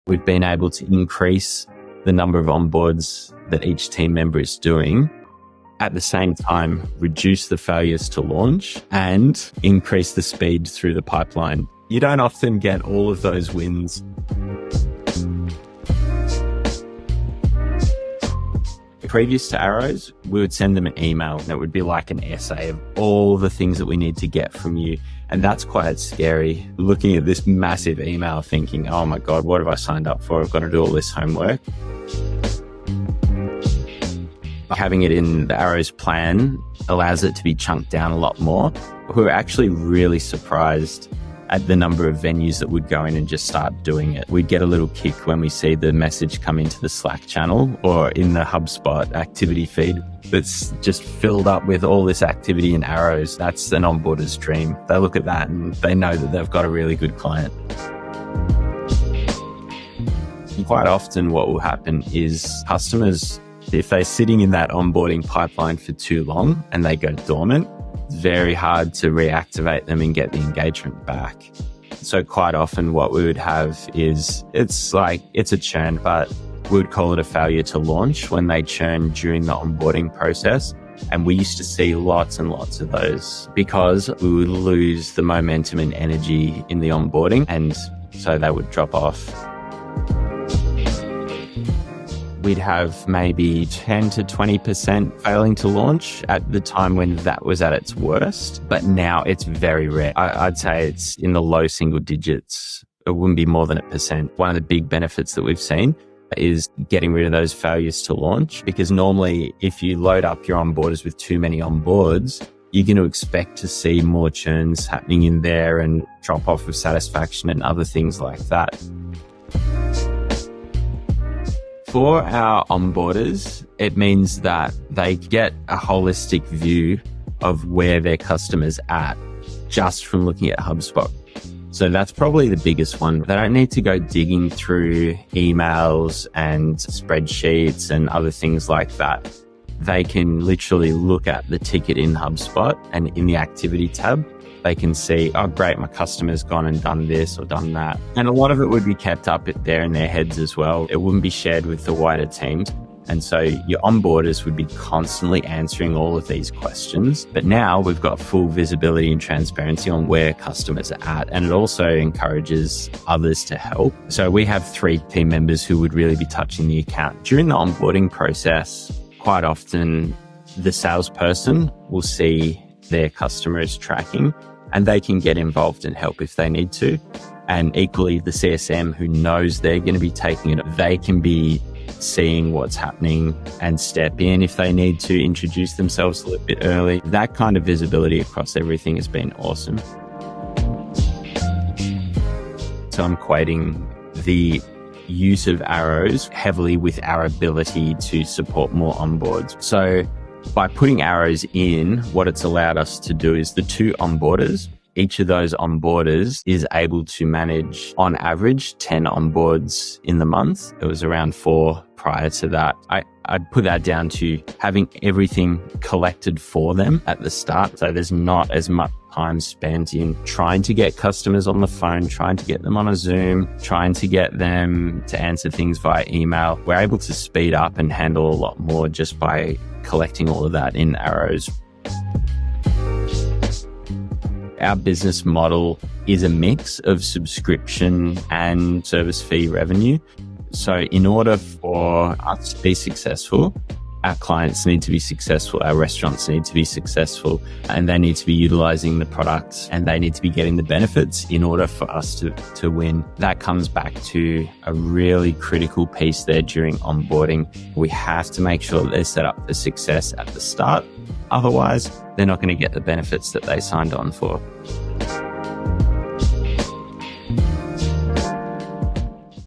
We've been able to increase the number of onboards that each team member is doing, at the same time reduce the failures to launch and increase the speed through the pipeline. You don't often get all of those wins. Previous to Arrows, we would send them an email and it would be like an essay of all the things that we need to get from you. And that's quite scary, looking at this massive email thinking, oh my God, what have I signed up for? I've got to do all this homework. Having it in the Arrows plan allows it to be chunked down a lot more. We're actually really surprised at the number of venues that would go in and just start doing it. We'd get a little kick when we see the message come into the Slack channel or in the HubSpot activity feed that's just filled up with all this activity in Arrows. That's an onboarder's dream. They look at that and they know that they've got a really good client. Quite often what will happen is customers, if they're sitting in that onboarding pipeline for too long and they go dormant, it's very hard to reactivate them and get the engagement back. So quite often what we would have is, it's a churn, but we would call it a failure to launch when they churn during the onboarding process. And we used to see lots and lots of those because we would lose the momentum and energy in the onboarding. And so they would drop off. We'd have maybe 10 to 20% failing to launch at the time when that was at its worst. But now it's very rare. I'd say it's in the low single digits. It wouldn't be more than 1%. One of the big benefits that we've seen is getting rid of those failures to launch, because normally if you load up your onboarders with too many onboards, you're going to expect to see more churns happening in there and drop off of satisfaction and other things like that. For our onboarders, it means that they get a holistic view of where their customer's at just from looking at HubSpot. So that's probably the biggest one. They don't need to go digging through emails and spreadsheets and other things like that. They can literally look at the ticket in HubSpot, and in the activity tab, they can see, oh great, my customer's gone and done this or done that. And a lot of it would be kept up there in their heads as well. It wouldn't be shared with the wider teams. And so your onboarders would be constantly answering all of these questions. But now we've got full visibility and transparency on where customers are at. And it also encourages others to help. So we have 3 team members who would really be touching the account. During the onboarding process, quite often the salesperson will see their customer is tracking and they can get involved and help if they need to. And equally, the CSM who knows they're going to be taking it, they can be seeing what's happening and step in if they need to introduce themselves a little bit early. That kind of visibility across everything has been awesome. So I'm equating the use of Arrows heavily with our ability to support more onboards. So by putting Arrows in, what it's allowed us to do is the 2 onboarders, each of those onboarders is able to manage on average 10 onboards in the month. It was around 4 prior to that. I'd put that down to having everything collected for them at the start. So there's not as much time spent in trying to get customers on the phone, trying to get them on a Zoom, trying to get them to answer things via email. We're able to speed up and handle a lot more just by collecting all of that in Arrows. Our business model is a mix of subscription and service fee revenue. So in order for us to be successful, our clients need to be successful, our restaurants need to be successful, and they need to be utilizing the products and they need to be getting the benefits in order for us to win. That comes back to a really critical piece there during onboarding. We have to make sure that they're set up for success at the start. Otherwise, they're not going to get the benefits that they signed on for.